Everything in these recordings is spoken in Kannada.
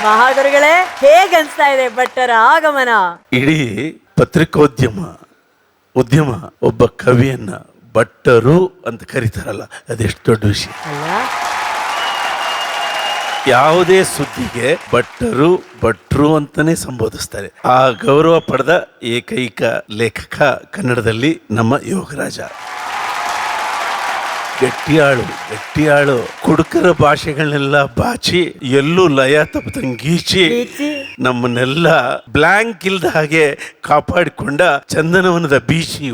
ಮಹಾಗುರುಗಳೇ, ಹೇಗನ್ಸ್ತಾ ಇದೆ ಭಟ್ಟರ ಆಗಮನ? ಇಡೀ ಪತ್ರಿಕೋದ್ಯಮ ಒಬ್ಬ ಕವಿಯನ್ನ ಭಟ್ಟರು ಅಂತ ಕರೀತಾರಲ್ಲ, ಅದೆಷ್ಟು ದೊಡ್ಡ ವಿಷಯ. ಅಲ್ಲ, ಯಾವುದೇ ಸುದ್ದಿಗೆ ಭಟ್ರು ಅಂತಾನೆ ಸಂಬೋಧಿಸ್ತಾರೆ. ಆ ಗೌರವ ಪಡೆದ ಏಕೈಕ ಲೇಖಕ ಕನ್ನಡದಲ್ಲಿ ನಮ್ಮ ಯೋಗರಾಜ. ಗಟ್ಟಿಯಾಳು ಕುಡುಕರ ಭಾಷೆಗಳನ್ನೆಲ್ಲ ಬಾಚಿ, ಎಲ್ಲೂ ಲಯ ತಪ್ಪದಂಗೀಚಿ ನಮ್ಮನ್ನೆಲ್ಲ ಬ್ಲಾಂಕ್ ಇಲ್ದ ಹಾಗೆ ಕಾಪಾಡಿಕೊಂಡ ಚಂದನವನದ ಬೀಚಿ.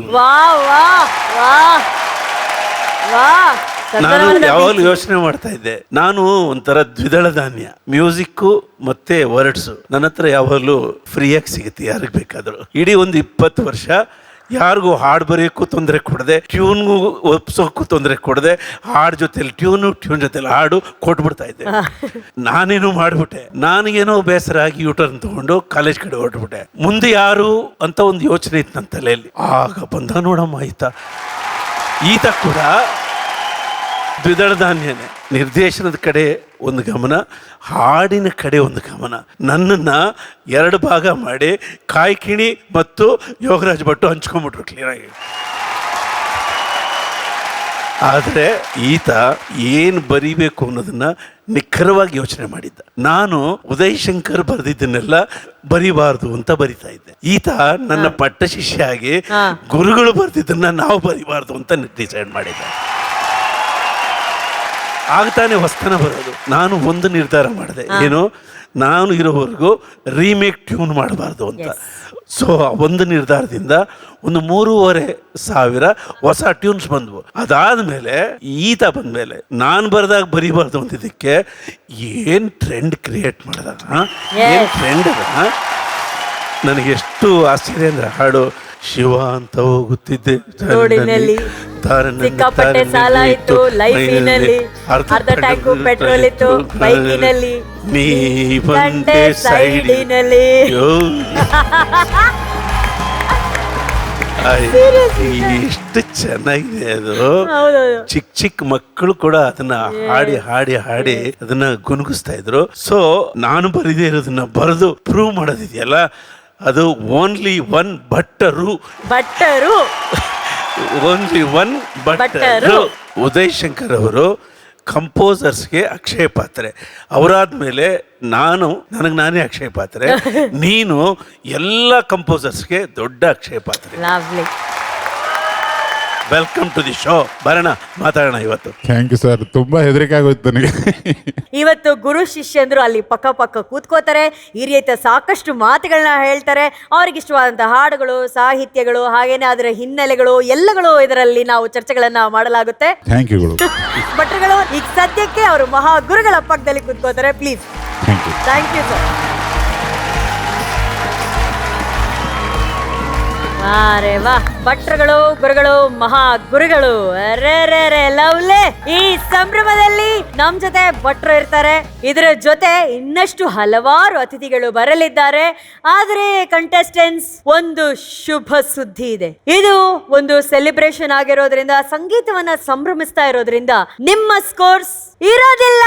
ನಾನು ಯಾವಾಗಲೂ ಯೋಚನೆ ಮಾಡ್ತಾ ಇದ್ದೆ, ನಾನು ಒಂಥರ ದ್ವಿದಳ ಧಾನ್ಯ, ಮ್ಯೂಸಿಕ್ಕು ಮತ್ತೆ ವರ್ಡ್ಸು ನನ್ನ ಹತ್ರ ಯಾವಾಗಲೂ ಫ್ರೀಯಾಗಿ ಸಿಗುತ್ತೆ ಯಾರಿಗೆ ಬೇಕಾದರೂ. ಇಡೀ ಒಂದು 20 ವರ್ಷ ಯಾರಿಗೂ ಹಾಡು ಬರೆಯೋಕ್ಕೂ ತೊಂದರೆ ಕೊಡದೆ, ಟ್ಯೂನ್ಗೂ ಒಪ್ಸೋಕ್ಕೂ ತೊಂದರೆ ಕೊಡದೆ, ಹಾಡು ಜೊತೆಲಿ ಟ್ಯೂನ್ ಜೊತೆಲಿ ಹಾಡು ಕೊಟ್ಬಿಡ್ತಾ ಇದ್ದೆ. ನಾನೇನು ಮಾಡ್ಬಿಟ್ಟೆ, ನನಗೇನೋ ಬೇಸರ ಆಗಿ ಯೂಟರ್ನ್ ತಗೊಂಡು ಕಾಲೇಜ್ ಕಡೆ ಹೊರಟ್ಬಿಟ್ಟೆ. ಮುಂದೆ ಯಾರು ಅಂತ ಒಂದು ಯೋಚನೆ ಇತ್ತು ನನ್ನ ತಲೆಯಲ್ಲಿ. ಆಗ ಬಂದ ನೋಡಮ್ಮ ಈತ ಕೂಡ ದ್ವಿದಳ ಧಾನ್ಯನೇ. ನಿರ್ದೇಶನದ ಕಡೆ ಒಂದು ಗಮನ, ಹಾಡಿನ ಕಡೆ ಒಂದು ಗಮನ. ನನ್ನನ್ನು 2 ಭಾಗ ಮಾಡಿ ಕಾಯ್ಕಿಣಿ ಮತ್ತು ಯೋಗರಾಜ್ ಭಟ್ಟು ಹಂಚ್ಕೊಂಡ್ಬಿಟ್ರು ಕ್ಲೀನಾಗಿ. ಆದರೆ ಈತ ಏನು ಬರಿಬೇಕು ಅನ್ನೋದನ್ನ ನಿಖರವಾಗಿ ಯೋಚನೆ ಮಾಡಿದ್ದ. ನಾನು ಉದಯ್ ಶಂಕರ್ ಬರೆದಿದ್ದನ್ನೆಲ್ಲ ಬರಿಬಾರ್ದು ಅಂತ ಬರಿತಾ ಇದ್ದೆ. ಈತ ನನ್ನ ಪಟ್ಟ ಶಿಷ್ಯ ಆಗಿ ಗುರುಗಳು ಬರೆದಿದ್ದನ್ನ ನಾವು ಬರಿಬಾರ್ದು ಅಂತ ಡಿಸೈಡ್ ಮಾಡಿದ್ದೆ. ಆಗ್ತಾನೆ ಹೊಸ್ತನ ಬರೋದು. ನಾನು ಒಂದು ನಿರ್ಧಾರ ಮಾಡಿದೆ, ಏನು, ನಾನು ಇರೋವರೆಗೂ ರೀಮೇಕ್ ಟ್ಯೂನ್ ಮಾಡಬಾರ್ದು ಅಂತ. ಸೊ ಒಂದು ನಿರ್ಧಾರದಿಂದ ಒಂದು 3,500 ಹೊಸ ಟ್ಯೂನ್ಸ್ ಬಂದ್ವು. ಅದಾದ್ಮೇಲೆ ಈತ ಬಂದ್ಮೇಲೆ ನಾನು ಬರೆದಾಗ ಬರಿಬಾರ್ದು ಅಂತಿದ್ದಕ್ಕೆ ಏನ್ ಟ್ರೆಂಡ್ ಕ್ರಿಯೇಟ್ ಮಾಡ್ದ, ಏನ್ ಟ್ರೆಂಡ್ ಅದ. ನನಗೆ ಎಷ್ಟು ಆಶ್ಚರ್ಯ ಅಂದ್ರೆ, ಹಾಡು ಶಿವ ಅಂತ ಹೋಗುತ್ತಿದ್ದೆ, ಸಿಕ್ಕಾಪಟ್ಟೆ ಸಾಲ ಇತ್ತು ಲೈಫಿನಲ್ಲಿ, ಅರ್ಧ ಟ್ಯಾಂಕು ಪೆಟ್ರೋಲ್ ಇತ್ತು ಬೈಕಿನಲ್ಲಿ, ನೀ ಬಂದೆ ಸೈಡಿನಲ್ಲಿ. ಎಷ್ಟು ಚೆನ್ನಾಗಿದೆ ಅದು. ಚಿಕ್ಕ ಮಕ್ಕಳು ಕೂಡ ಅದನ್ನ ಹಾಡಿ ಅದನ್ನ ಗುನುಗಿಸ್ತಾ ಇದ್ರು. ಸೊ ನಾನು ಬರಿದೇ ಇರೋದನ್ನ ಬರೆದು ಪ್ರೂವ್ ಮಾಡೋದಿದೆಯಲ್ಲ, ಅದು ಓನ್ಲಿ ಒನ್ ಭಟ್ಟರು. ಓನ್ಲಿ ಒನ್ ಭಟ್ಟರು. ಉದಯ್ ಶಂಕರ್ ಅವರು ಕಂಪೋಸರ್ಸ್ಗೆ ಅಕ್ಷಯ ಪಾತ್ರೆ. ಅವರಾದ್ಮೇಲೆ ನನಗೆ ನಾನೇ ಅಕ್ಷಯ ಪಾತ್ರೆ. ನೀನು ಎಲ್ಲ ಕಂಪೋಸರ್ಸ್ಗೆ ದೊಡ್ಡ ಅಕ್ಷಯ ಪಾತ್ರೆ. Welcome to the show. ಬರೋಣ, ಮಾತಾಡೋಣ ಇವತ್ತು. Thank you sir. ತುಂಬಾ ಹೆದರಿಕೆ ಆಗೋಯ್ತು ನನಗೆ. ಇವತ್ತು ಗುರು ಶಿಷ್ಯಂದ್ರು ಅಲ್ಲಿ ಪಕ್ಕ ಕೂತ್ಕೋತಾರೆ. ಈ ರೀತಿಯ ಸಾಕಷ್ಟು ಮಾತುಗಳನ್ನ ಹೇಳ್ತಾರೆ. ಅವ್ರಿಗೆ ಇಷ್ಟವಾದಂತಹ ಹಾಡುಗಳು, ಸಾಹಿತ್ಯಗಳು, ಹಾಗೇನೆ ಅದರ ಹಿನ್ನೆಲೆಗಳು ಎಲ್ಲಗಳು ಇದರಲ್ಲಿ ನಾವು ಚರ್ಚೆಗಳನ್ನ ಮಾಡಲಾಗುತ್ತೆ. ಥ್ಯಾಂಕ್ ಯುಗಳು. ಭಟ್ರುಗಳು ಈಗ ಸದ್ಯಕ್ಕೆ ಅವರು ಮಹಾ ಗುರುಗಳ ಪಕ್ಕದಲ್ಲಿ ಕೂತ್ಕೋತಾರೆ. ಪ್ಲೀಸ್. Thank you sir. ಅರೆ ವಾ, ಭಟ್ರುಗಳು, ಗುರುಗಳು, ಮಹಾ ಗುರುಗಳು. ಲವ್ಲೆ. ಈ ಸಂಭ್ರಮದಲ್ಲಿ ನಮ್ ಜೊತೆ ಭಟ್ರು ಇರ್ತಾರೆ. ಇದರ ಜೊತೆ ಇನ್ನಷ್ಟು ಹಲವಾರು ಅತಿಥಿಗಳು ಬರಲಿದ್ದಾರೆ. ಆದ್ರೆ ಕಂಟೆಸ್ಟೆಂಟ್ಸ್, ಒಂದು ಶುಭ ಸುದ್ದಿ ಇದೆ. ಇದು ಒಂದು ಸೆಲೆಬ್ರೇಷನ್ ಆಗಿರೋದ್ರಿಂದ, ಸಂಗೀತವನ್ನ ಸಂಭ್ರಮಿಸ್ತಾ ಇರೋದ್ರಿಂದ ನಿಮ್ಮ ಸ್ಕೋರ್ಸ್ ಇರೋದಿಲ್ಲ.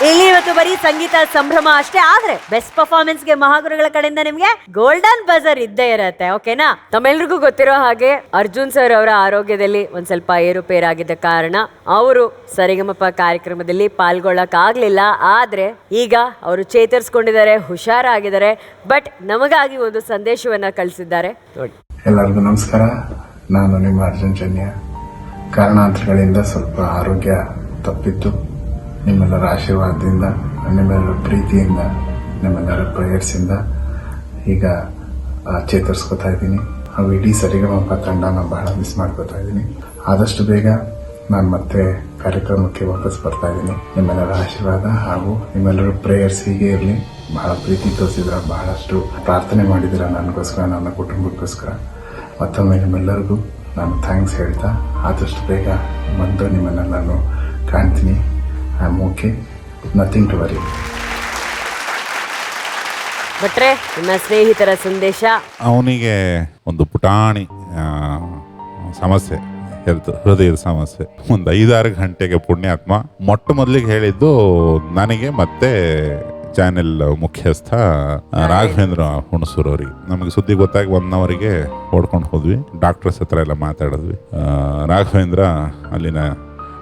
ಇಲ್ಲಿ ಇವತ್ತು ಬರೀ ಸಂಗೀತ ಸಂಭ್ರಮ ಅಷ್ಟೇ. ಆದ್ರೆ ಬೆಸ್ಟ್ ಪರ್ಫಾರ್ಮೆನ್ಸ್ ಗೆ ಮಹಾಗುರುಗಳ ಕಡೆಯಿಂದ ನಿಮ್ಗೆ ಗೋಲ್ಡನ್ ಬಜರ್ ಇದ್ದೇ ಇರತ್ತೆ. ಓಕೆನಾ? ತಮ್ಮೆಲ್ರಿಗೂ ಗೊತ್ತಿರೋ ಹಾಗೆ ಅರ್ಜುನ್ ಸರ್ ಅವರ ಆರೋಗ್ಯದಲ್ಲಿ ಒಂದ್ ಸ್ವಲ್ಪ ಏರುಪೇರಾಗಿದ್ದ ಕಾರಣ ಅವರು ಸರಿಗಮಪ ಕಾರ್ಯಕ್ರಮದಲ್ಲಿ ಪಾಲ್ಗೊಳ್ಳಕ್ ಆಗ್ಲಿಲ್ಲ. ಆದ್ರೆ ಈಗ ಅವರು ಚೇತರಿಸ್ಕೊಂಡಿದ್ದಾರೆ, ಹುಷಾರಾಗಿದ್ದಾರೆ. ಬಟ್ ನಮಗಾಗಿ ಒಂದು ಸಂದೇಶವನ್ನ ಕಳಿಸಿದ್ದಾರೆ ನೋಡಿ. ಎಲ್ಲರಿಗೂ ನಮಸ್ಕಾರ. ನಾನು ನಿಮ್ಮ ಅರ್ಜುನ್ ಜನ್ಯ. ಕಾರಣಾಂತರಗಳಿಂದ ಸ್ವಲ್ಪ ಆರೋಗ್ಯ ತಪ್ಪಿತ್ತು. ನಿಮ್ಮೆಲ್ಲರ ಆಶೀರ್ವಾದದಿಂದ, ನಿಮ್ಮೆಲ್ಲರ ಪ್ರೀತಿಯಿಂದ, ನಿಮ್ಮೆಲ್ಲರ ಪ್ರೇಯರ್ಸಿಂದ ಈಗ ಚೇತರಿಸ್ಕೊತಾ ಇದ್ದೀನಿ. ಹಾಗೂ ಇಡೀ ಸರಿಗಮಪ ತಂಡನ ಬಹಳ ಮಿಸ್ ಮಾಡ್ಕೋತಾ ಇದ್ದೀನಿ. ಆದಷ್ಟು ಬೇಗ ನಾನು ಮತ್ತೆ ಕಾರ್ಯಕ್ರಮಕ್ಕೆ ವಾಪಸ್ ಬರ್ತಾ ಇದ್ದೀನಿ. ನಿಮ್ಮೆಲ್ಲರ ಆಶೀರ್ವಾದ ಹಾಗೂ ನಿಮ್ಮೆಲ್ಲರ ಪ್ರೇಯರ್ಸ್ ಹೀಗೆ ಇರಲಿ. ಬಹಳ ಪ್ರೀತಿ ತೋರಿಸಿದ್ರ, ಬಹಳಷ್ಟು ಪ್ರಾರ್ಥನೆ ಮಾಡಿದಿರ ನನಗೋಸ್ಕರ, ನನ್ನ ಕುಟುಂಬಕ್ಕೋಸ್ಕರ. ಮತ್ತೊಮ್ಮೆ ನಿಮ್ಮೆಲ್ಲರಿಗೂ ನಾನು ಥ್ಯಾಂಕ್ಸ್ ಹೇಳ್ತಾ ಆದಷ್ಟು ಬೇಗ ಬಂದು ನಿಮ್ಮನ್ನು ನಾನು ಕಾಣ್ತೀನಿ. I am okay, nothing to worry. ಭಟ್ರೆ, ನಿಮ್ಮ ಸ್ನೇಹಿತರ ಸಂದೇಶ. ಅವನಿಗೆ ಒಂದು ಪುಟಾಣಿ ಸಮಸ್ಯೆ, ಹೆಲ್ತ್ ಹೃದಯದ ಸಮಸ್ಯೆ. ಒಂದು 5-6 ಗಂಟೆಗೆ ಪುಣ್ಯಾತ್ಮ ಮೊಟ್ಟ ಮೊದಲಿಗೆ ಹೇಳಿದ್ದು ನನಗೆ ಮತ್ತೆ ಚಾನೆಲ್ ಮುಖ್ಯಸ್ಥ ರಾಘವೇಂದ್ರ ಹುಣಸೂರ್ ಅವರಿಗೆ. ನಮಗೆ ಸುದ್ದಿ ಗೊತ್ತಾಗಿ 1 ಅವರಿಗೆ ಓಡ್ಕೊಂಡು ಹೋದ್ವಿ, ಡಾಕ್ಟರ್ಸ್ ಹತ್ರ ಎಲ್ಲ ಮಾತಾಡಿದ್ವಿ. ರಾಘವೇಂದ್ರ ಅಲ್ಲಿನ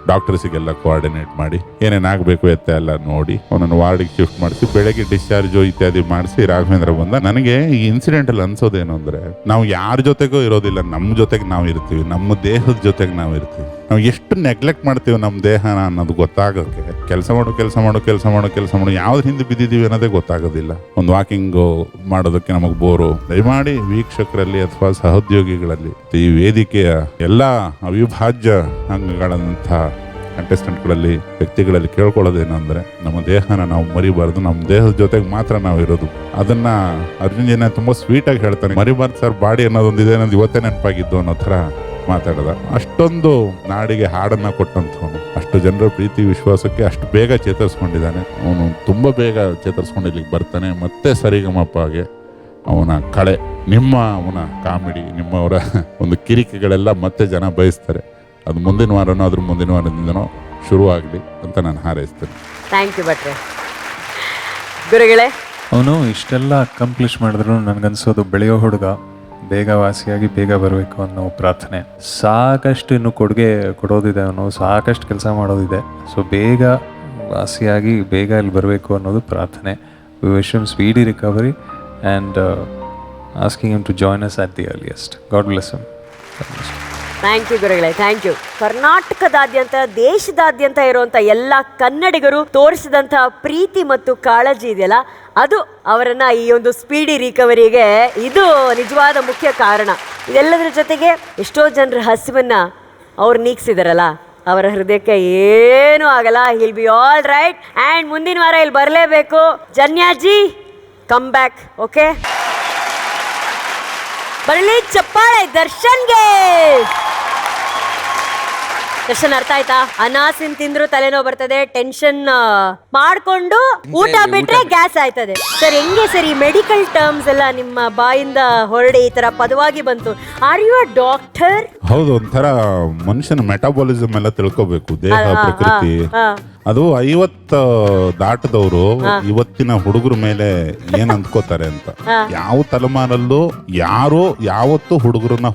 ಡಾಕ್ಟರ್ಸಿಗೆಲ್ಲ ಕೋಆರ್ಡಿನೇಟ್ ಮಾಡಿ ಏನೇನಾಗಬೇಕು ಎತ್ತ ಎಲ್ಲ ನೋಡಿ ಅವನನ್ನು ವಾರ್ಡಿಗೆ ಶಿಫ್ಟ್ ಮಾಡಿಸಿ ಬೆಳಗ್ಗೆ ಡಿಸ್ಚಾರ್ಜು ಇತ್ಯಾದಿ ಮಾಡಿಸಿ ರಾಘವೇಂದ್ರ ಬಂದ. ನನಗೆ ಈ ಇನ್ಸಿಡೆಂಟಲ್ಲಿ ಅನ್ಸೋದೇನು ಅಂದರೆ, ನಾವು ಯಾರ ಜೊತೆಗೂ ಇರೋದಿಲ್ಲ, ನಮ್ಮ ಜೊತೆಗೆ ನಾವು ಇರ್ತೀವಿ, ನಮ್ಮ ದೇಹದ ಜೊತೆಗೆ ನಾವು ಇರ್ತೀವಿ. ನಾವು ಎಷ್ಟು ನೆಗ್ಲೆಕ್ಟ್ ಮಾಡ್ತೀವಿ ನಮ್ಮ ದೇಹನ ಅನ್ನೋದು ಗೊತ್ತಾಗೋಕ್ಕೆ. ಕೆಲಸ ಮಾಡು ಯಾವ್ದು ಹಿಂದೆ ಬಿದ್ದಿದ್ದೀವಿ ಅನ್ನೋದೇ ಗೊತ್ತಾಗೋದಿಲ್ಲ. ಒಂದು ವಾಕಿಂಗು ಮಾಡೋದಕ್ಕೆ ನಮಗೆ ಬೋರು. ದಯಮಾಡಿ ವೀಕ್ಷಕರಲ್ಲಿ ಅಥವಾ ಸಹೋದ್ಯೋಗಿಗಳಲ್ಲಿ ಈ ವೇದಿಕೆಯ ಎಲ್ಲ ಅವಿಭಾಜ್ಯ ಅಂಗಗಳಂಥ ಕಂಟೆಸ್ಟೆಂಟ್ಗಳಲ್ಲಿ ವ್ಯಕ್ತಿಗಳಲ್ಲಿ ಕೇಳ್ಕೊಳ್ಳೋದೇನೆಂದರೆ, ನಮ್ಮ ದೇಹನ ನಾವು ಮರಿಬಾರ್ದು, ನಮ್ಮ ದೇಹದ ಜೊತೆಗೆ ಮಾತ್ರ ನಾವು ಇರೋದು. ಅದನ್ನು ಅರ್ಜುನ್ ಜನ ತುಂಬ ಸ್ವೀಟಾಗಿ ಹೇಳ್ತಾನೆ, ಮರಿಬಾರ್ದು ಸರ್ ಬಾಡಿ ಅನ್ನೋದೊಂದಿದೆ, ಅನ್ನೋದು ಇವತ್ತೇ ನೆನಪಾಗಿದ್ದು ಅನ್ನೋ ಥರ ಮಾತಾಡದ. ಅಷ್ಟೊಂದು ನಾಡಿಗೆ ಹಾಡನ್ನು ಕೊಟ್ಟಂಥವನು, ಅಷ್ಟು ಜನರ ಪ್ರೀತಿ ವಿಶ್ವಾಸಕ್ಕೆ ಅಷ್ಟು ಬೇಗ ಚೇತರಿಸ್ಕೊಂಡಿದ್ದಾನೆ. ಅವನು ತುಂಬ ಬೇಗ ಚೇತರಿಸ್ಕೊಂಡು ಇಲ್ಲಿಗೆ ಬರ್ತಾನೆ. ಮತ್ತೆ ಸರಿಗಮಪ್ಪಗೆ ಅವನ ಕಳೆ, ಅವನ ಕಾಮಿಡಿ, ನಿಮ್ಮವರ ಒಂದು ಕಿರಿಕೆಗಳೆಲ್ಲ ಮತ್ತೆ ಜನ ಬಯಸ್ತಾರೆ. ಅದು ಮುಂದಿನ ವಾರನೋ ಅದ್ರ ಮುಂದಿನ ವಾರದಿಂದನೋ ಶುರುವಾಗಲಿ ಅಂತ ನಾನು ಹಾರೈಸ್ತೇನೆ. ಥ್ಯಾಂಕ್ ಯು ಭಟ್ರೆ. ಗುರುಗಳೇ, ಅವನು ಇಷ್ಟೆಲ್ಲ ಅಕಂಪ್ಲಿಷ್ ಮಾಡಿದ್ರು ನನಗನ್ಸೋದು ಬೆಳೆಯೋ ಹುಡುಗ ಬೇಗ ವಾಸಿಯಾಗಿ ಬೇಗ ಬರಬೇಕು ಅನ್ನೋ ಪ್ರಾರ್ಥನೆ. ಸಾಕಷ್ಟು ಇನ್ನು ಕೊಡುಗೆ ಕೊಡೋದಿದೆ, ಅವನು ಸಾಕಷ್ಟು ಕೆಲಸ ಮಾಡೋದಿದೆ. ಸೊ ಬೇಗ ವಾಸಿಯಾಗಿ ಬೇಗ ಇಲ್ಲಿ ಬರಬೇಕು ಅನ್ನೋದು ಪ್ರಾರ್ಥನೆ. We wish him speedy recovery and asking him to join us at the earliest. God bless him. Thank you ಗುರುಗಳೇ, ಥ್ಯಾಂಕ್ ಯು. ಕರ್ನಾಟಕದಾದ್ಯಂತ, ದೇಶದಾದ್ಯಂತ ಇರುವಂಥ ಎಲ್ಲ ಕನ್ನಡಿಗರು ತೋರಿಸಿದಂಥ ಪ್ರೀತಿ ಮತ್ತು ಕಾಳಜಿ ಇದೆಯಲ್ಲ, ಅದು ಅವರನ್ನ ಈ ಒಂದು ಸ್ಪೀಡಿ ರಿಕವರಿಗೆ ಇದು ನಿಜವಾದ ಮುಖ್ಯ ಕಾರಣ. ಇದೆಲ್ಲದರ ಜೊತೆಗೆ ಎಷ್ಟೋ ಜನರ ಹಸಿವನ್ನ ಅವ್ರು ನೀಗಿಸಿದಾರಲ್ಲ, ಅವರ ಹೃದಯಕ್ಕೆ ಏನೂ ಆಗಲ್ಲ. He'll be all right. And ಮುಂದಿನ ವಾರ ಇಲ್ಲಿ ಬರಲೇಬೇಕು. Janyaji come back. ಓಕೆ, ಬರಲಿ ಚಪ್ಪಾಳೆ ದರ್ಶನ್ಗೆ. ದರ್ಶನ್ ಅರ್ಥ ಆಯ್ತಾ? ಅನಾಸಿನ್ ತಿಂದ್ರು ತಲೆನೋವು ಬರ್ತದೆ, ಟೆನ್ಷನ್ ಮಾಡ್ಕೊಂಡು ಊಟ ಬಿಟ್ರೆ ಗ್ಯಾಸ್ ಆಯ್ತದೆ. ಸರ್ ಹೆಂಗೆ ಸರ್ ಈ ಮೆಡಿಕಲ್ ಟರ್ಮ್ಸ್ ಎಲ್ಲ ನಿಮ್ಮ ಬಾಯಿಂದ ಹೊರಡಿ ಈ ತರ ಪದವಾಗಿ ಬಂತು? Are you a doctor? ಹೌದು, ಒಂಥರ ಮನುಷ್ಯನ ಮೆಟಾಬಾಲಿಸಮ್ ಎಲ್ಲ ತಿಳ್ಕೋಬೇಕು, ದೇಹ ಪ್ರಕೃತಿ. ಅದು 50 ದಾಟದವರು ಇವತ್ತಿನ ಹುಡುಗರ ಮೇಲೆ ಏನ್ ಅಂದ್ಕೋತಾರೆ ಅಂತ. ಯಾವ ತಲೆಮಾರಲ್ಲೂ ಯಾರು ಯಾವತ್ತೂ ಹುಡುಗರನ್ನ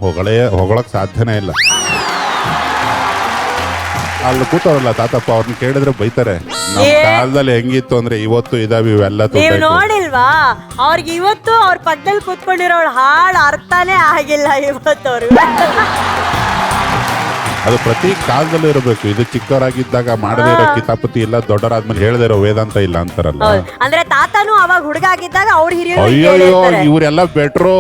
ಹೊಗಳಕ್ ಸಾಧ್ಯನೇ ಇಲ್ಲ. ಅಲ್ಲಿ ಕೂತವ್ರಲ್ಲ ತಾತಪ್ಪ, ಅವ್ರನ್ನ ಕೇಳಿದ್ರೆ ಬೈತಾರೆ. ನಮ್ಮ ಕಾಲದಲ್ಲಿ ಹೆಂಗಿತ್ತು ಅಂದ್ರೆ ಇವತ್ತು ಇದಾವೆ ಇವೆಲ್ಲ. ನೀವು ನೋಡಿಲ್ವಾ, ಅವ್ರಿಗೆ ಇವತ್ತು ಅವ್ರ ಪಕ್ಕದಲ್ಲಿ ಕೂತ್ಕೊಂಡಿರೋ ಹಾಳು ಅರ್ಥನೇ ಆಗಿಲ್ಲ ಇವತ್ತು ಅವ್ರಿಗೆ. ಅದು ಪ್ರತಿ ಕಾಲದಲ್ಲೂ ಇರಬೇಕು. ಇದು ಚಿಕ್ಕವರಾಗಿದ್ದಾಗ ಮಾಡದೇ ಇರೋ ಕಿತಾಪತಿ ಇಲ್ಲ, ದೊಡ್ಡರಾದ್ಮೇಲೆ ಹೇಳದೇ ಇರೋ ವೇದಾಂತ ಇಲ್ಲ ಅಂತಾರಲ್ಲ. ಅಂದ್ರೆ ತಾತನು ಅವಾಗ ಹುಡುಗ ಆಗಿದ್ದಾಗ ಅವ್ರ ಹಿರಿಯರು ಅಯ್ಯೋ ಇವರೆಲ್ಲ ಬೆಟ್ರು.